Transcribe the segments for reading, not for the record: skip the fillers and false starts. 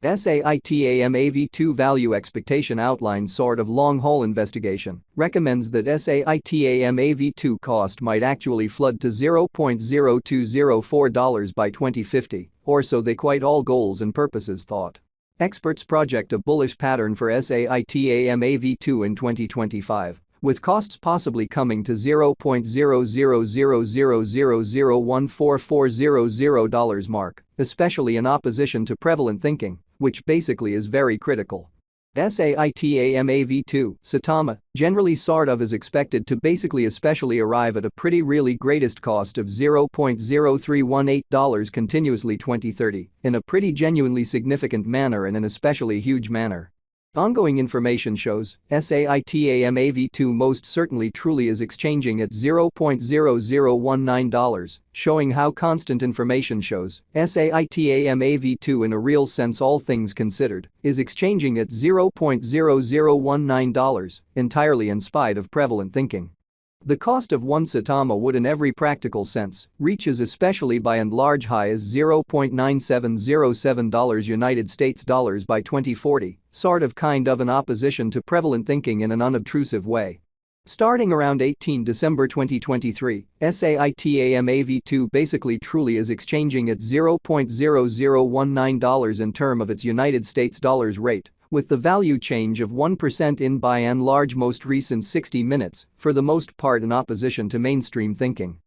SAITAMAV2 value expectation outline sort of long-haul investigation recommends that SAITAMAV2 cost might actually flood to $0.0204 by 2050, or so they quite all goals and purposes thought. Experts project a bullish pattern for SAITAMAV2 in 2025, with costs possibly coming to $0.0000014400 mark, especially in opposition to prevalent thinking, which basically is very critical. SAITAMAV2, Saitama, generally sort of is expected to basically especially arrive at a pretty really greatest cost of $0.0318 continuously 2030 in a pretty genuinely significant manner and an especially huge manner. Ongoing information shows SAITAMAV2 most certainly truly is exchanging at $0.0019, showing how constant information shows SAITAMAV2 in a real sense all things considered is exchanging at $0.0019 entirely in spite of prevalent thinking. The cost of one Saitama would in every practical sense reaches especially by and large high as $0.9707 United States dollars by 2040, sort of kind of in opposition to prevalent thinking in an unobtrusive way. Starting around 18 December 2023, SAITAMAV2 basically truly is exchanging at $0.0019 in term of its United States dollars rate, with the value change of 1% in by and large most recent 60 minutes, for the most part in opposition to mainstream thinking.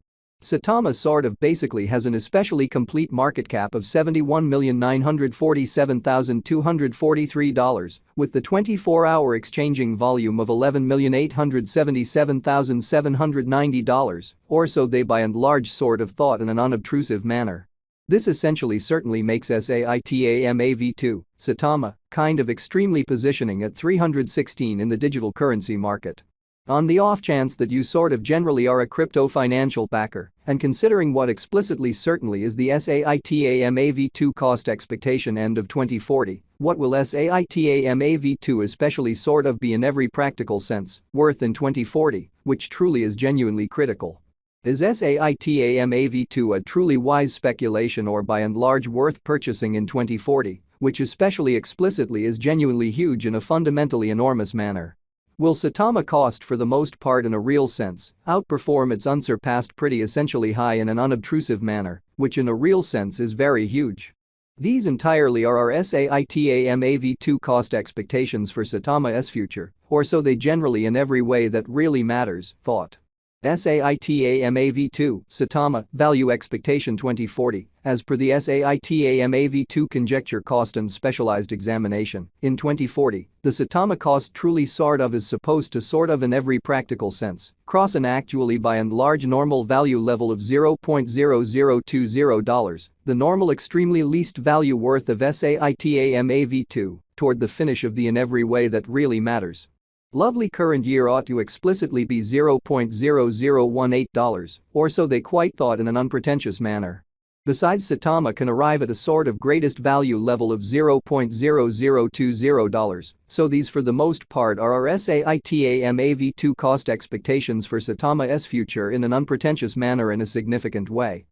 Saitama sort of basically has an especially complete market cap of $71,947,243, with the 24-hour exchanging volume of $11,877,790, or so they by and large sort of thought in an unobtrusive manner. This essentially certainly makes SAITAMAV2, Saitama, kind of extremely positioning at 316 in the digital currency market. On the off chance that you sort of generally are a crypto financial backer, and considering what explicitly certainly is the SAITAMAV2 cost expectation end of 2040, what will SAITAMAV2 especially sort of be in every practical sense worth in 2040, which truly is genuinely critical. Is SAITAMAV2 a truly wise speculation or by and large worth purchasing in 2040, which especially explicitly is genuinely huge in a fundamentally enormous manner? Will Saitama cost for the most part in a real sense outperform its unsurpassed pretty essentially high in an unobtrusive manner, which in a real sense is very huge? These entirely are our SAITAMAV2 cost expectations for Saitama's future, or so they generally in every way that really matters, thought. SAITAMAV2, Saitama, value expectation 2040, as per the SAITAMAV2 conjecture cost and specialized examination, in 2040, the Saitama cost truly sort of is supposed to sort of in every practical sense cross an actually by and large normal value level of $0.0020, the normal extremely least value worth of SAITAMAV2, toward the finish of the in every way that really matters. Lovely current year ought to explicitly be $0.0018, or so they quite thought in an unpretentious manner. Besides, Saitama can arrive at a sort of greatest value level of $0.0020, so these for the most part are our SAITAMAV2 cost expectations for Saitama's future in an unpretentious manner in a significant way.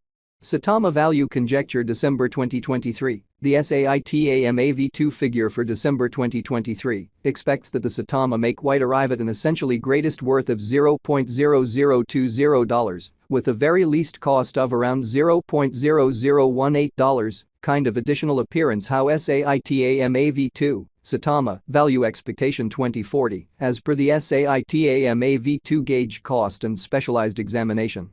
Saitama value conjecture December 2023, the SAITAMAV2 figure for December 2023 expects that the Saitama may quite arrive at an essentially greatest worth of $0.0020, with a very least cost of around $0.0018, kind of additional appearance how SAITAMAV2, Saitama, value expectation 2040, as per the SAITAMAV2 gauge cost and specialized examination.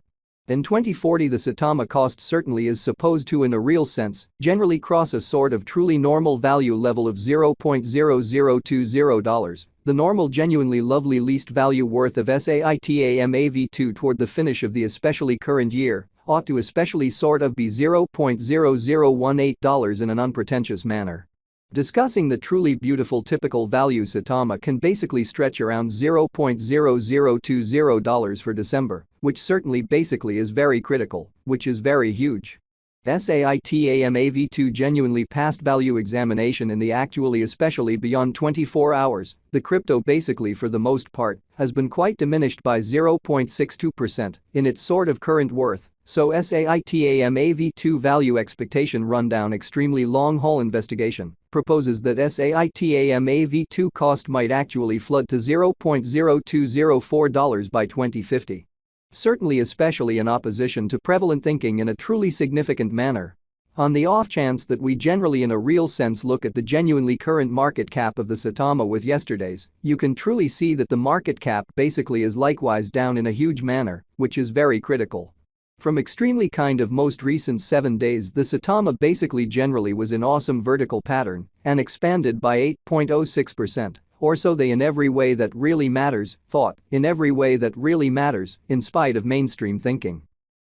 In 2040 the Saitama cost certainly is supposed to in a real sense generally cross a sort of truly normal value level of $0.0020, the normal genuinely lovely least value worth of SAITAMAV2 toward the finish of the especially current year ought to especially sort of be $0.0018 in an unpretentious manner. Discussing the truly beautiful typical value Saitama can basically stretch around $0.0020 for December, which certainly basically is very critical, which is very huge. SAITAMAV2 genuinely passed value examination in the actually especially beyond 24 hours, the crypto basically for the most part has been quite diminished by 0.62% in its sort of current worth. So SAITAMAV2 value expectation rundown extremely long haul investigation proposes that Saitama V2 cost might actually flood to $0.0204 by 2050. Certainly, especially in opposition to prevalent thinking in a truly significant manner. On the off chance that we generally in a real sense look at the genuinely current market cap of the Saitama with yesterday's, you can truly see that the market cap basically is likewise down in a huge manner, which is very critical. From extremely kind of most recent 7 days, the Saitama basically generally was in awesome vertical pattern and expanded by 8.06%. Or so they in every way that really matters, thought, in every way that really matters, in spite of mainstream thinking.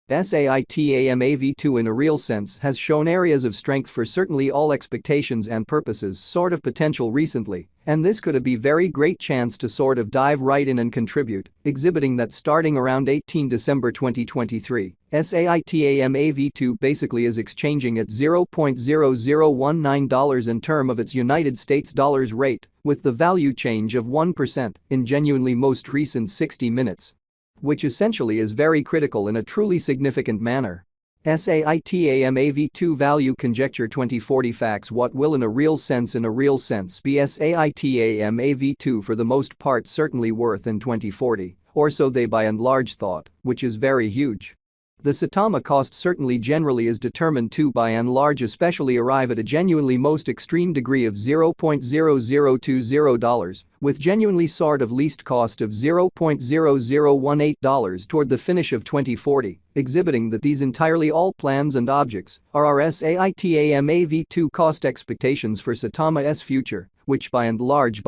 Saitama V2 in a real sense has shown areas of strength for certainly all expectations and purposes sort of potential recently, and this could be very great chance to sort of dive right in and contribute, exhibiting that starting around 18 December 2023, Saitama V2 basically is exchanging at $0.0019 in term of its United States dollars rate, with the value change of 1% in genuinely most recent 60 minutes. Which essentially is very critical in a truly significant manner. Saitama V2 value conjecture 2040 facts. What will in a real sense be Saitama V2 for the most part certainly worth in 2040, or so they by and large thought, which is very huge. The Saitama cost certainly generally is determined to by and large especially arrive at a genuinely most extreme degree of $0.0020, with genuinely sort of least cost of $0.0018 toward the finish of 2040, exhibiting that these entirely all plans and objects are our Saitama V2 cost expectations for Saitama's future, which by and large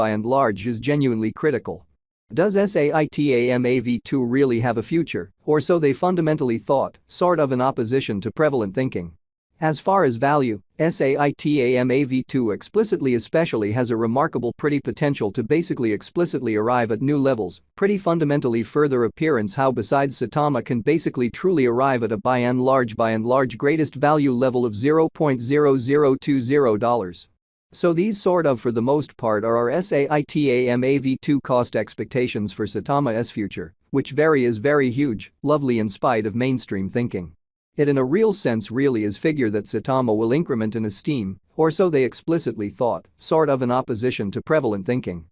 is genuinely critical. Does Saitama V2 really have a future, or so they fundamentally thought, sort of in opposition to prevalent thinking? As far as value, Saitama V2 explicitly especially has a remarkable pretty potential to basically explicitly arrive at new levels, pretty fundamentally further appearance how besides Saitama can basically truly arrive at a by and large greatest value level of $0.0020. So these sort of for the most part are our Saitama V2 cost expectations for Saitama's future, which is very huge, lovely in spite of mainstream thinking. It in a real sense really is figure that Saitama will increment in esteem, or so they explicitly thought, sort of in opposition to prevalent thinking.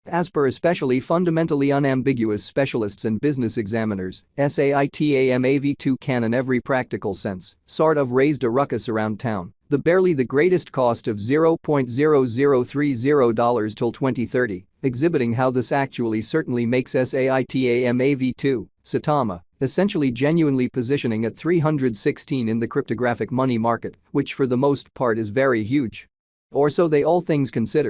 As per especially fundamentally unambiguous specialists and business examiners, Saitama V2 can in every practical sense, sort of raised a ruckus around town. The barely the greatest cost of $0.0030 till 2030, exhibiting how this actually certainly makes Saitama V2, Saitama, essentially genuinely positioning at 316 in the cryptographic money market, which for the most part is very huge. Or so they all things considered.